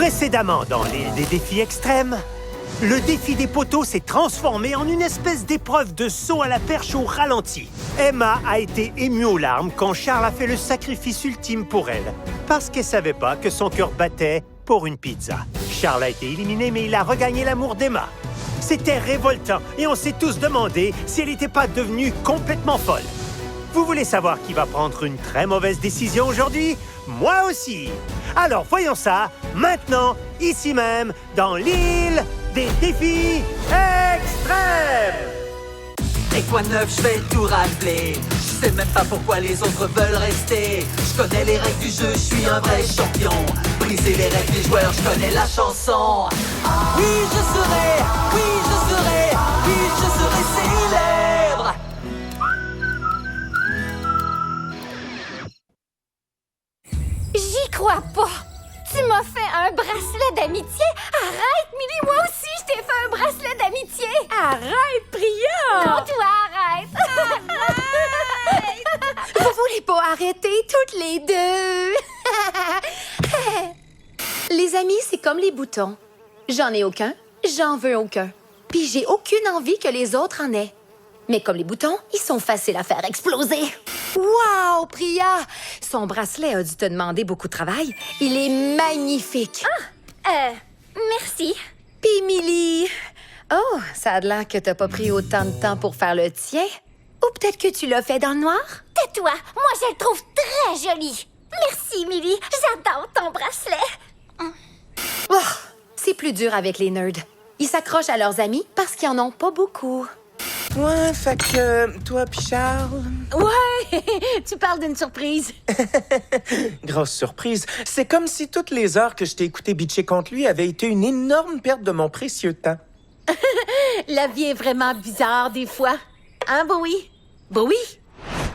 Précédemment dans l'île des défis extrêmes, le défi des poteaux s'est transformé en une espèce d'épreuve de saut à la perche au ralenti. Emma a été émue aux larmes quand Charles a fait le sacrifice ultime pour elle, parce qu'elle savait pas que son cœur battait pour une pizza. Charles a été éliminé, mais il a regagné l'amour d'Emma. C'était révoltant et on s'est tous demandé si elle n'était pas devenue complètement folle. Vous voulez savoir qui va prendre une très mauvaise décision aujourd'hui? Moi aussi! Alors voyons ça maintenant, ici même, dans l'île des défis extrêmes! Et quoi de neuf, je vais tout rappeler. Je sais même pas pourquoi les autres veulent rester. Je connais les règles du jeu, je suis un vrai champion. Briser les règles des joueurs, je connais la chanson. Oui, je serai, oui, je serai, oui, je serai célèbre. J'y crois pas! Tu m'as fait un bracelet d'amitié? Arrête, Millie, moi aussi, je t'ai fait un bracelet d'amitié! Arrête, Priya! Non, toi, arrête! Vous voulez pas arrêter toutes les deux? Les amis, c'est comme les boutons. J'en ai aucun, j'en veux aucun. Puis j'ai aucune envie que les autres en aient. Mais comme les boutons, ils sont faciles à faire exploser. Wow, Priya! Son bracelet a dû te demander beaucoup de travail. Il est magnifique. Merci. Puis Millie... Oh, ça a l'air que t'as pas pris autant de temps pour faire le tien. Ou peut-être que tu l'as fait dans le noir? Tais-toi, moi je le trouve très joli. Merci, Millie, j'adore ton bracelet. Oh, c'est plus dur avec les nerds. Ils s'accrochent à leurs amis parce qu'ils en ont pas beaucoup. Ouais, fait que toi pis Charles... Ouais, tu parles d'une surprise. Grosse surprise. C'est comme si toutes les heures que je t'ai écouté bitcher contre lui avaient été une énorme perte de mon précieux temps. La vie est vraiment bizarre des fois. Hein, Bowie? Bowie?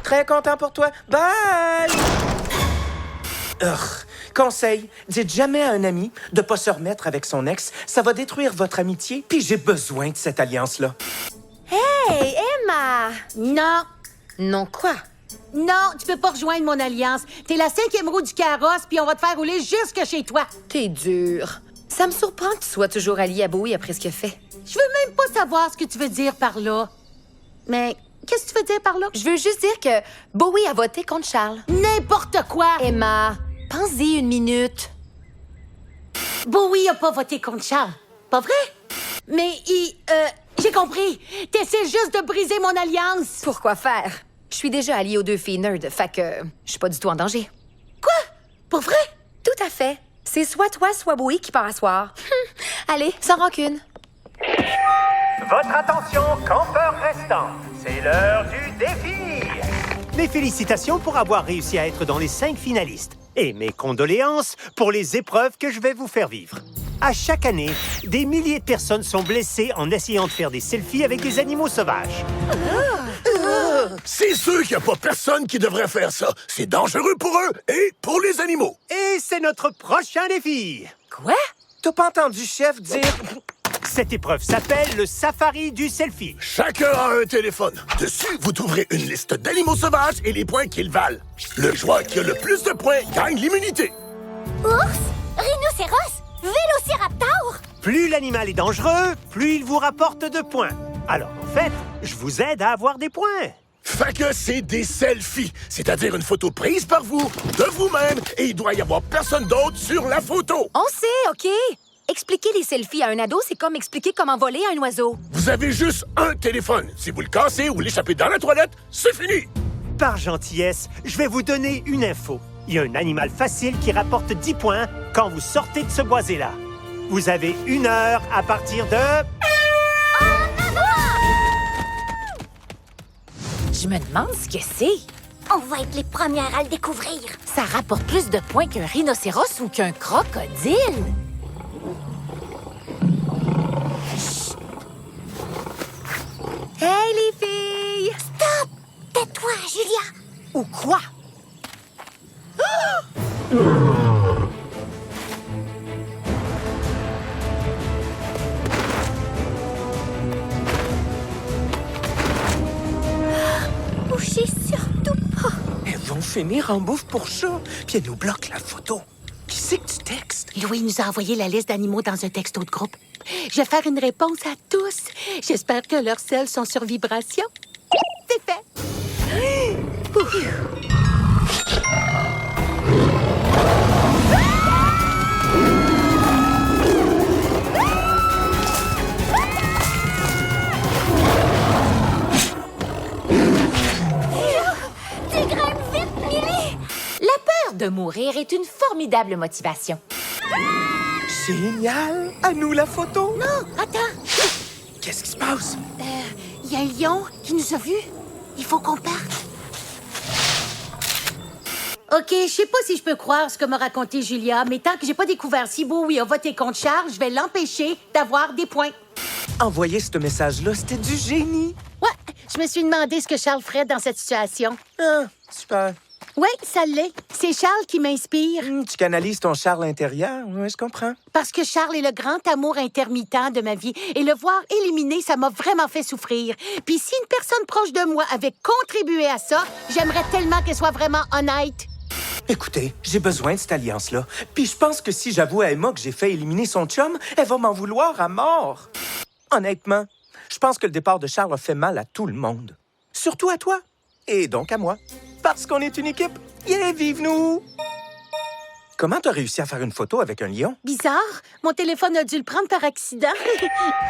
Très content pour toi. Bye! Conseil, dites jamais à un ami de pas se remettre avec son ex. Ça va détruire votre amitié, puis j'ai besoin de cette alliance-là. Hey, Emma! Non, Non quoi? non, tu peux pas rejoindre mon alliance. T'es la 5e roue du carrosse, puis on va te faire rouler jusque chez toi. T'es dur. Ça me surprend que tu sois toujours allié à Bowie après ce qu'il a fait. Je veux même pas savoir ce que tu veux dire par là. Mais qu'est-ce que tu veux dire par là? Je veux juste dire que Bowie a voté contre Charles. N'importe quoi! Emma, pense-y une minute. Bowie a pas voté contre Charles, pas vrai? Mais j'ai compris. T'essaies juste de briser mon alliance. Pourquoi faire? Je suis déjà alliée aux deux filles nerds, fait que je suis pas du tout en danger. Quoi? Pour vrai? Tout à fait. C'est soit toi, soit Bowie qui part à soir. Allez, sans rancune. Votre attention, campeurs restants, c'est l'heure du défi! Mes félicitations pour avoir réussi à être dans les 5 finalistes. Et mes condoléances pour les épreuves que je vais vous faire vivre. À chaque année, des milliers de personnes sont blessées en essayant de faire des selfies avec des animaux sauvages. C'est sûr qu'il n'y a pas personne qui devrait faire ça. C'est dangereux pour eux et pour les animaux. Et c'est notre prochain défi! Quoi? T'as pas entendu chef dire... Cette épreuve s'appelle le safari du selfie. Chacun a un téléphone. Dessus, vous trouverez une liste d'animaux sauvages et les points qu'ils valent. Le joueur qui a le plus de points gagne l'immunité. Ours, rhinocéros, vélociraptor. Plus l'animal est dangereux, plus il vous rapporte de points. Alors, en fait, je vous aide à avoir des points. Fait que c'est des selfies, c'est-à-dire une photo prise par vous, de vous-même, et il doit y avoir personne d'autre sur la photo. On sait, OK? Expliquer les selfies à un ado, c'est comme expliquer comment voler à un oiseau. Vous avez juste un téléphone. Si vous le cassez ou l'échappez dans la toilette, c'est fini. Par gentillesse, je vais vous donner une info. Il y a un animal facile qui rapporte 10 points quand vous sortez de ce boisé-là. Vous avez 1 heure à partir de... Je me demande ce que c'est. On va être les premières à le découvrir. Ça rapporte plus de points qu'un rhinocéros ou qu'un crocodile. Hey, les filles! Stop! Tais-toi, Julia. Ou quoi? Bougez surtout pas. Elles vont finir en bouffe pour chat, puis elles nous bloquent la photo. Qui c'est que tu textes? Louis nous a envoyé la liste d'animaux dans un texto de groupe. Je vais faire une réponse à tous. J'espère que leurs selles sont sur vibration. C'est fait. Tu grimpes vite, Millie! La peur de mourir est une formidable motivation. Génial! À nous la photo! Non, attends. Qu'est-ce qui se passe? Il y a un lion qui nous a vus. Il faut qu'on parte. OK, je sais pas si je peux croire ce que m'a raconté Julia, mais tant que j'ai pas découvert si Bowie a voté contre Charles, je vais l'empêcher d'avoir des points. Envoyer ce message-là, c'était du génie! Ouais, je me suis demandé ce que Charles ferait dans cette situation. Ah, super. Oui, ça l'est. C'est Charles qui m'inspire. Tu canalises ton Charles intérieur, oui, je comprends. Parce que Charles est le grand amour intermittent de ma vie. Et le voir éliminé, ça m'a vraiment fait souffrir. Puis si une personne proche de moi avait contribué à ça, j'aimerais tellement qu'elle soit vraiment honnête. Écoutez, j'ai besoin de cette alliance-là. Puis je pense que si j'avoue à Emma que j'ai fait éliminer son chum, elle va m'en vouloir à mort. Honnêtement, je pense que le départ de Charles a fait mal à tout le monde. Surtout à toi. Et donc à moi. Parce qu'on est une équipe. Yeah, vive nous! Comment t'as réussi à faire une photo avec un lion? Bizarre, mon téléphone a dû le prendre par accident.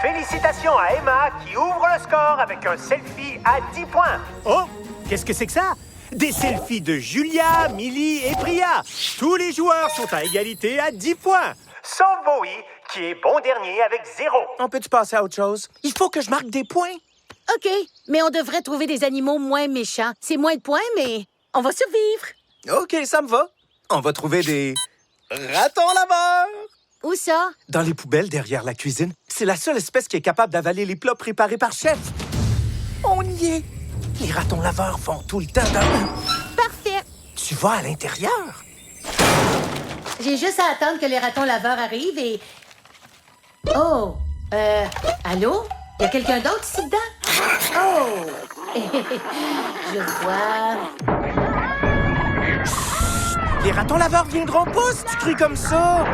Félicitations à Emma qui ouvre le score avec un selfie à 10 points. Oh, qu'est-ce que c'est que ça? Des selfies de Julia, Millie et Priya. Tous les joueurs sont à égalité à 10 points. Sauf Bowie, qui est bon dernier avec 0. On peut-tu passer à autre chose? Il faut que je marque des points. OK, mais on devrait trouver des animaux moins méchants. C'est moins de points, mais on va survivre. OK, ça me va. On va trouver des ratons laveurs. Où ça? Dans les poubelles derrière la cuisine. C'est la seule espèce qui est capable d'avaler les plats préparés par chef. On y est. Les ratons laveurs font tout le temps dans... Parfait. Tu vas à l'intérieur? J'ai juste à attendre que les ratons laveurs arrivent et... Oh, allô? Y a quelqu'un d'autre ici dedans? Oh! Je vois... Les ratons laveurs viendront pas si tu cries comme ça!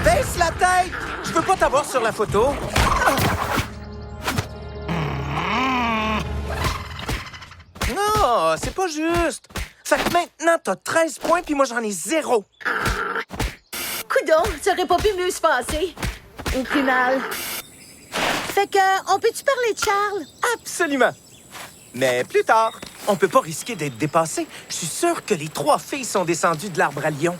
Baisse la tête! Je veux pas t'avoir sur la photo. Non, c'est pas juste. Fait que maintenant, t'as 13 points, puis moi, j'en ai 0. Coudon, ça aurait pas pu mieux se passer. Ou plus mal. Fait que, on peut-tu parler de Charles? Absolument. Mais plus tard, on peut pas risquer d'être dépassé. Je suis sûr que les 3 filles sont descendues de l'arbre à lion.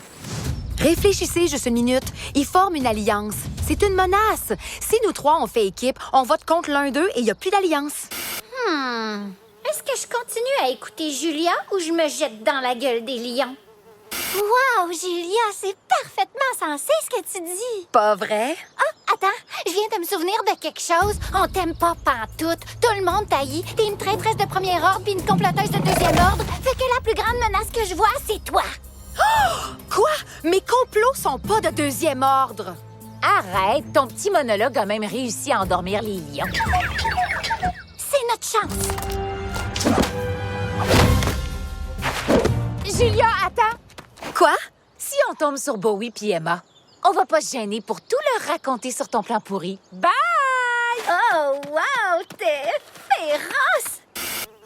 Réfléchissez juste une minute. Ils forment une alliance. C'est une menace. Si nous 3, on fait équipe, on vote contre l'un d'eux et il n'y a plus d'alliance. Est-ce que je continue à écouter Julia ou je me jette dans la gueule des lions? Wow, Julia, c'est parfaitement sensé ce que tu dis. Pas vrai? Ah, attends, je viens de me souvenir de quelque chose. On t'aime pas pantoute. Tout le monde t'haït. T'es une traîtresse de premier ordre puis une comploteuse de deuxième ordre. Fait que la plus grande menace que je vois, c'est toi. Quoi? Mes complots sont pas de deuxième ordre. Arrête, ton petit monologue a même réussi à endormir les lions. C'est notre chance. Julia, attends! Quoi? Si on tombe sur Bowie puis Emma, on va pas se gêner pour tout leur raconter sur ton plan pourri. Bye! Oh, wow, t'es féroce.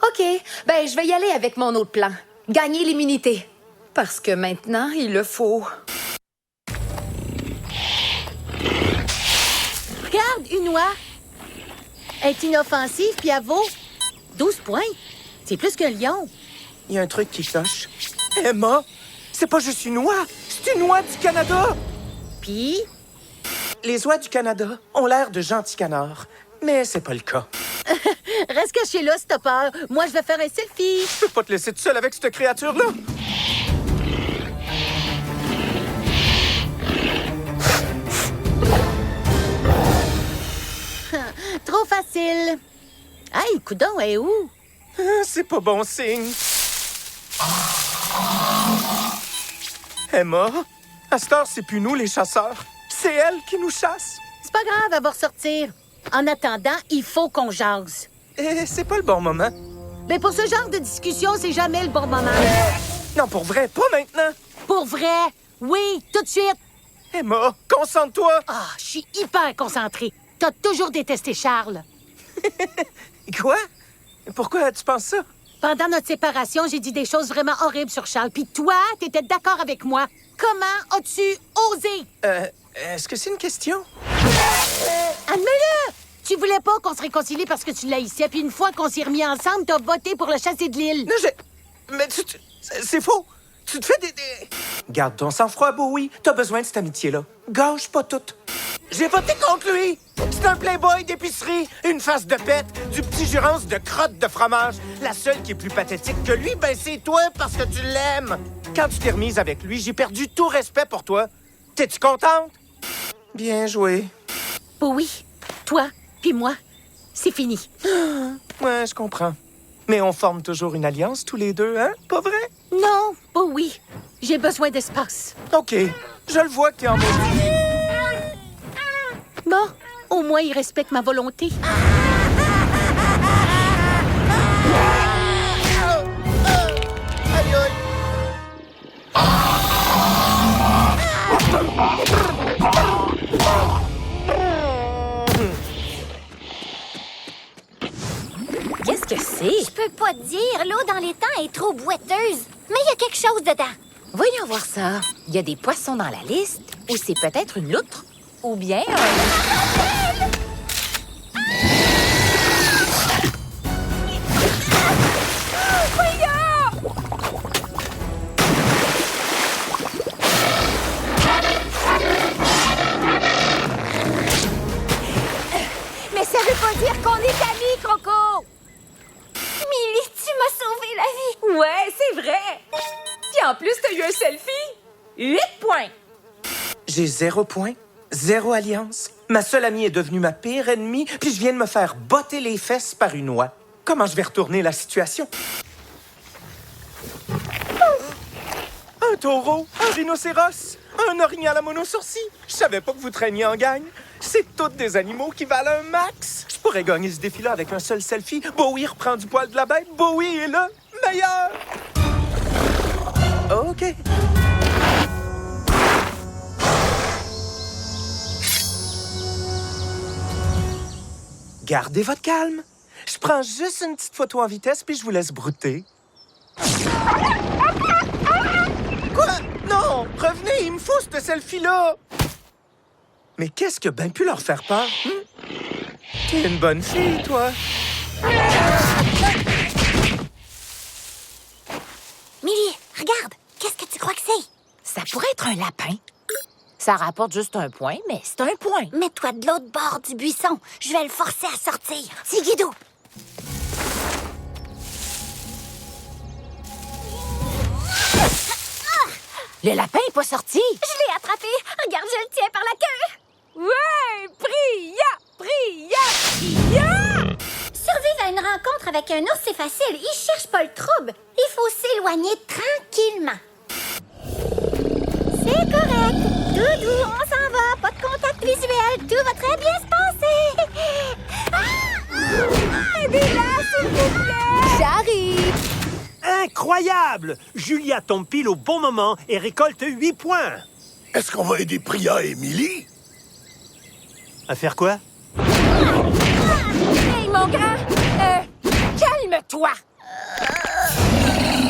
OK, ben je vais y aller avec mon autre plan. Gagner l'immunité. Parce que maintenant, il le faut. Regarde, une oie. Elle est inoffensive puis elle vaut 12 points. C'est plus qu'un lion. Il y a un truc qui cloche. Emma, c'est pas juste une oie, c'est une oie du Canada. Puis, Les oies du Canada ont l'air de gentils canards, mais c'est pas le cas. reste caché là si t'as peur. Moi, je vais faire un selfie. Je peux pas te laisser tout seul avec cette créature-là. Trop facile. Hey, coudon, elle est où? Ah, c'est pas bon signe. Emma, à cette heure, c'est plus nous les chasseurs. C'est elle qui nous chasse. C'est pas grave, elle va ressortir. En attendant, il faut qu'on jase. Et c'est pas le bon moment. Mais pour ce genre de discussion, c'est jamais le bon moment. Non, pour vrai, pas maintenant. Pour vrai? Oui, tout de suite. Emma, concentre-toi. Ah, je suis hyper concentrée. T'as toujours détesté Charles. Quoi? Pourquoi tu penses ça? Pendant notre séparation, j'ai dit des choses vraiment horribles sur Charles. Puis toi, t'étais d'accord avec moi. Comment as-tu osé? Est-ce que c'est une question? Admets-le! Tu voulais pas qu'on se réconcilie parce que tu l'haïssais. Puis une fois qu'on s'est remis ensemble, t'as voté pour le chasser de l'île. Non, mais c'est faux. Tu te fais des... Garde ton sang-froid, Bowie. T'as besoin de cette amitié-là. Gâche pas tout. J'ai voté contre lui. C'est un playboy d'épicerie, une face de pète, du petit jurance de crotte de fromage. La seule qui est plus pathétique que lui, ben c'est toi parce que tu l'aimes. Quand tu t'es remise avec lui, j'ai perdu tout respect pour toi. T'es-tu contente? Bien joué. Oui, toi, puis moi, c'est fini. Ouais, je comprends. Mais on forme toujours une alliance tous les deux, hein? Pas vrai? Non, oui. J'ai besoin d'espace. OK. Je le vois que t'es en maudit. Bon, au moins, il respecte ma volonté. Aïe, aïe. Qu'est-ce que c'est? Je peux pas te dire, l'eau dans les temps est trop boiteuse. Mais il y a quelque chose dedans. Voyons voir ça. Il y a des poissons dans la liste, ou c'est peut-être une loutre, ou bien un... Mais ça veut pas dire qu'on est amis, Croco! Millie, tu m'as sauvé la vie! Ouais, c'est vrai! Puis en plus, t'as eu un selfie! 8 points! J'ai 0 point, 0 alliance. Ma seule amie est devenue ma pire ennemie, puis je viens de me faire botter les fesses par une oie. Comment je vais retourner la situation? Un taureau, un rhinocéros, un orignal à monosourcil. Je savais pas que vous traîniez en gang. C'est tous des animaux qui valent un max. Je pourrais gagner ce défi-là avec un seul selfie. Bowie reprend du poil de la bête. Bowie est le meilleur. OK. Gardez votre calme. Je prends juste une petite photo en vitesse, puis je vous laisse brouter. Quoi? Non! Revenez, il me faut ce selfie-là! Mais qu'est-ce que ben pu leur faire peur? T'es une bonne fille, toi. Millie, regarde! Qu'est-ce que tu crois que c'est? Ça pourrait être un lapin. Ça rapporte juste un point, mais c'est un point. Mets-toi de l'autre bord du buisson. Je vais le forcer à sortir. Tigidou! Le lapin est pas sorti. Je l'ai attrapé! Regarde, je le tiens par la queue! Ouais! Priya! Survivre à une rencontre avec un ours, c'est facile. Il cherche pas le trouble. Il faut s'éloigner tranquillement. C'est correct. Doudou, on s'en va. Pas de contact visuel. Tout va très bien se passer. Aidez-la, s'il vous plaît. J'arrive! Incroyable! Julia tombe pile au bon moment et récolte 8 points. Est-ce qu'on va aider Priya et Millie? À faire quoi? Hey, mon grand! Calme-toi!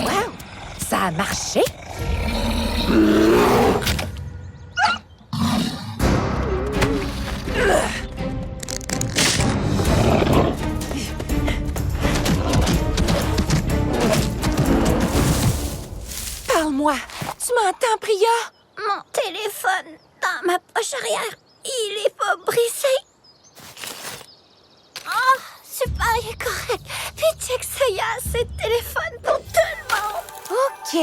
Wow! Ça a marché? Parle-moi! Tu m'entends, Priya? Mon téléphone dans ma poche arrière, il est pas brisé. Oh, super, il est correct. Puis check ça, il y a assez de téléphone pour tout le monde. OK.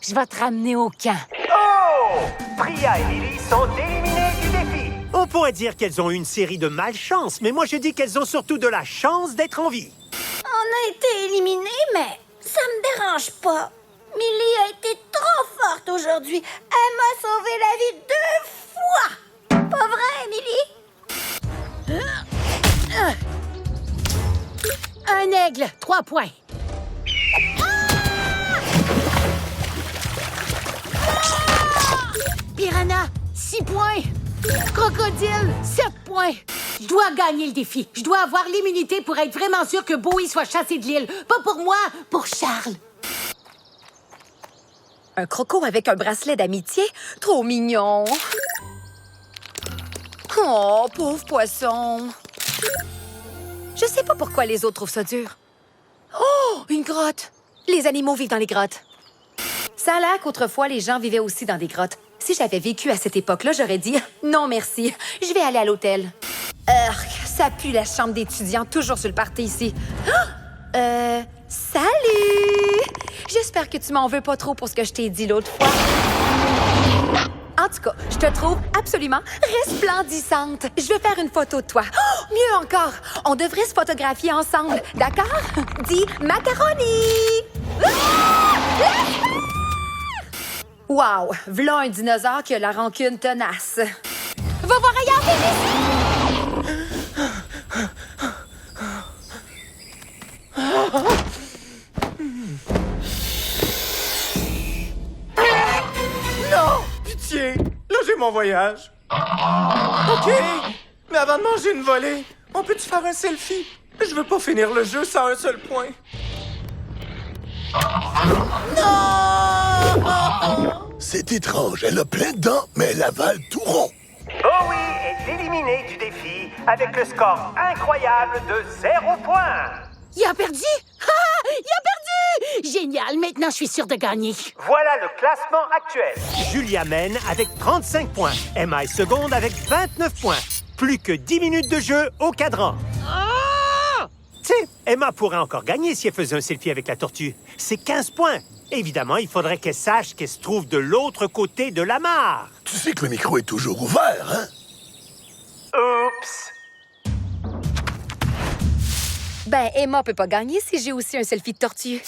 Je vais te ramener au camp. Oh! Priya et Millie sont éliminées du défi. On pourrait dire qu'elles ont eu une série de malchance, mais moi je dis qu'elles ont surtout de la chance d'être en vie. On a été éliminés, mais ça me dérange pas. Millie a été trop forte aujourd'hui. Elle m'a sauvé la vie 2 fois. Pas vrai, Millie? Un aigle, 3 points. Piranha, 6 points. Crocodile, 7 points. Je dois gagner le défi. Je dois avoir l'immunité pour être vraiment sûr que Bowie soit chassé de l'île. Pas pour moi, pour Charles. Un croco avec un bracelet d'amitié? Trop mignon. Oh, pauvre poisson. Je sais pas pourquoi les autres trouvent ça dur. Oh, une grotte. Les animaux vivent dans les grottes. Ça a l'air qu'autrefois, les gens vivaient aussi dans des grottes. Si j'avais vécu à cette époque-là, j'aurais dit « Non, merci, je vais aller à l'hôtel. » Ça pue la chambre d'étudiants, toujours sur le party ici. Salut! J'espère que tu m'en veux pas trop pour ce que je t'ai dit l'autre fois. En tout cas, je te trouve absolument resplendissante. Je vais faire une photo de toi. Oh, mieux encore, on devrait se photographier ensemble, d'accord? Dis macaroni! Wow, v'là un dinosaure qui a la rancune tenace. Va voir ailleurs, Non! Pitié! Là, j'ai mon voyage. OK! Mais avant de manger une volée, on peut-tu faire un selfie? Je veux pas finir le jeu sans un seul point. C'est étrange, elle a plein de dents, mais elle avale tout rond. Bowie est éliminé du défi avec le score incroyable de 0 points. Il a perdu? Ah! Il a perdu! Génial, maintenant je suis sûre de gagner. Voilà le classement actuel. Julia mène avec 35 points. Emma est seconde avec 29 points. Plus que 10 minutes de jeu au cadran. Tu sais, Emma pourrait encore gagner si elle faisait un selfie avec la tortue. C'est 15 points. Évidemment, il faudrait qu'elle sache qu'elle se trouve de l'autre côté de la mare. Tu sais que le micro est toujours ouvert, hein? Oups! Ben, Emma peut pas gagner si j'ai aussi un selfie de tortue.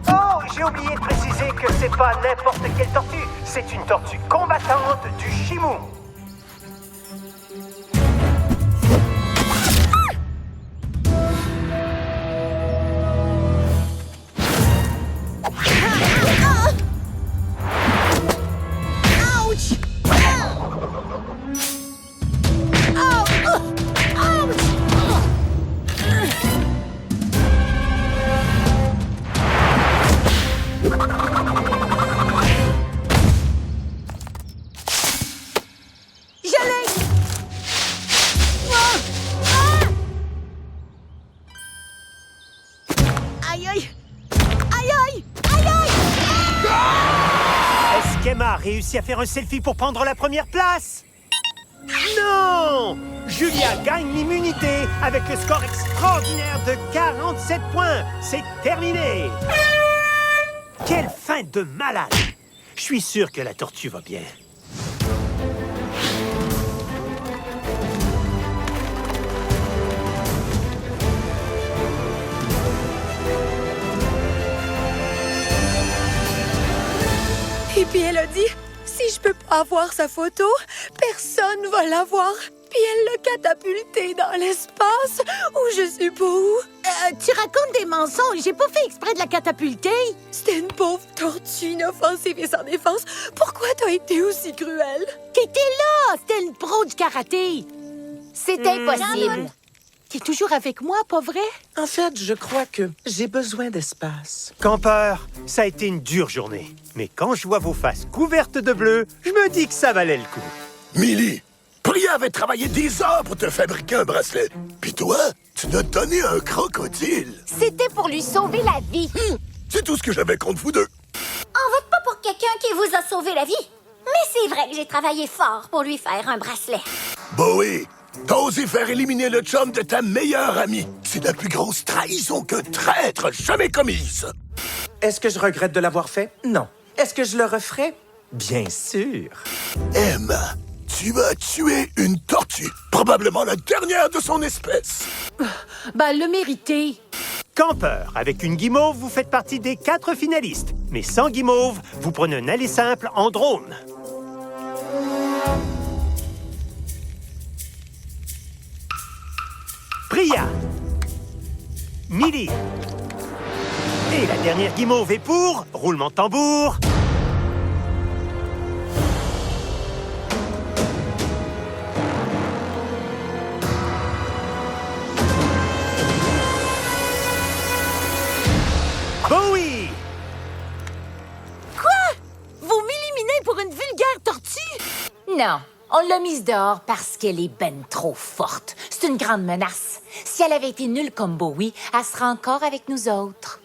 Oh, j'ai oublié de préciser que c'est pas n'importe quelle tortue. C'est une tortue combattante du Chimou. Est-ce qu'Emma a réussi à faire un selfie pour prendre la première place? Non! Julia gagne l'immunité avec le score extraordinaire de 47 points. C'est terminé! Quelle fin de malade! Je suis sûr que la tortue va bien. Et puis elle a dit, si je peux pas avoir sa photo, personne va la voir. Puis elle l'a catapultée dans l'espace où je sais pas où. Tu racontes des mensonges. J'ai pas fait exprès de la catapulter. C'était une pauvre tortue inoffensive et sans défense. Pourquoi t'as été aussi cruelle? T'étais là! C'était une pro du karaté. C'est impossible. T'es toujours avec moi, pas vrai? En fait, je crois que j'ai besoin d'espace. Campeur, ça a été une dure journée. Mais quand je vois vos faces couvertes de bleu, je me dis que ça valait le coup. Millie, Priya avait travaillé 10 heures pour te fabriquer un bracelet. Puis toi, tu nous as donné un crocodile. C'était pour lui sauver la vie. C'est tout ce que j'avais contre vous deux. On vote pas pour quelqu'un qui vous a sauvé la vie. Mais c'est vrai que j'ai travaillé fort pour lui faire un bracelet. Bowie, t'as osé faire éliminer le chum de ta meilleure amie. C'est la plus grosse trahison qu'un traître jamais commise. Est-ce que je regrette de l'avoir fait? Non. Est-ce que je le referais? Bien sûr. Emma, tu as tué une tortue, probablement la dernière de son espèce. Ben, le mérité. Campeur, avec une guimauve, vous faites partie des 4 finalistes. Mais sans guimauve, vous prenez un aller simple en drone. Priya. Millie. Et la dernière guimauve est pour... Roulement de tambour. Bowie. Vous m'éliminez pour une vulgaire tortue? Non, on l'a mise dehors parce qu'elle est ben trop forte. C'est une grande menace. Si elle avait été nulle comme Bowie, elle serait encore avec nous autres.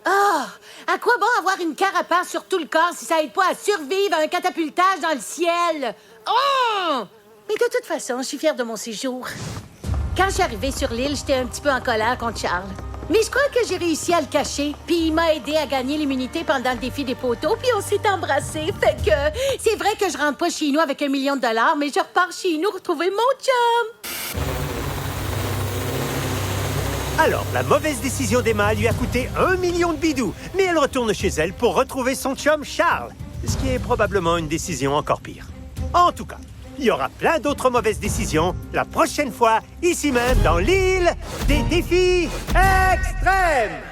Ah! À quoi bon avoir une carapace sur tout le corps si ça aide pas à survivre à un catapultage dans le ciel? Oh! Mais de toute façon, je suis fière de mon séjour. Quand je suis arrivée sur l'île, j'étais un petit peu en colère contre Charles. Mais je crois que j'ai réussi à le cacher, puis il m'a aidé à gagner l'immunité pendant le défi des poteaux, puis on s'est embrassés. Fait que c'est vrai que je rentre pas chez nous avec $1 million, mais je repars chez nous retrouver mon chum. Alors, la mauvaise décision d'Emma lui a coûté 1 million de bidous, mais elle retourne chez elle pour retrouver son chum Charles, ce qui est probablement une décision encore pire. En tout cas, il y aura plein d'autres mauvaises décisions la prochaine fois, ici même, dans l'île des défis extrêmes!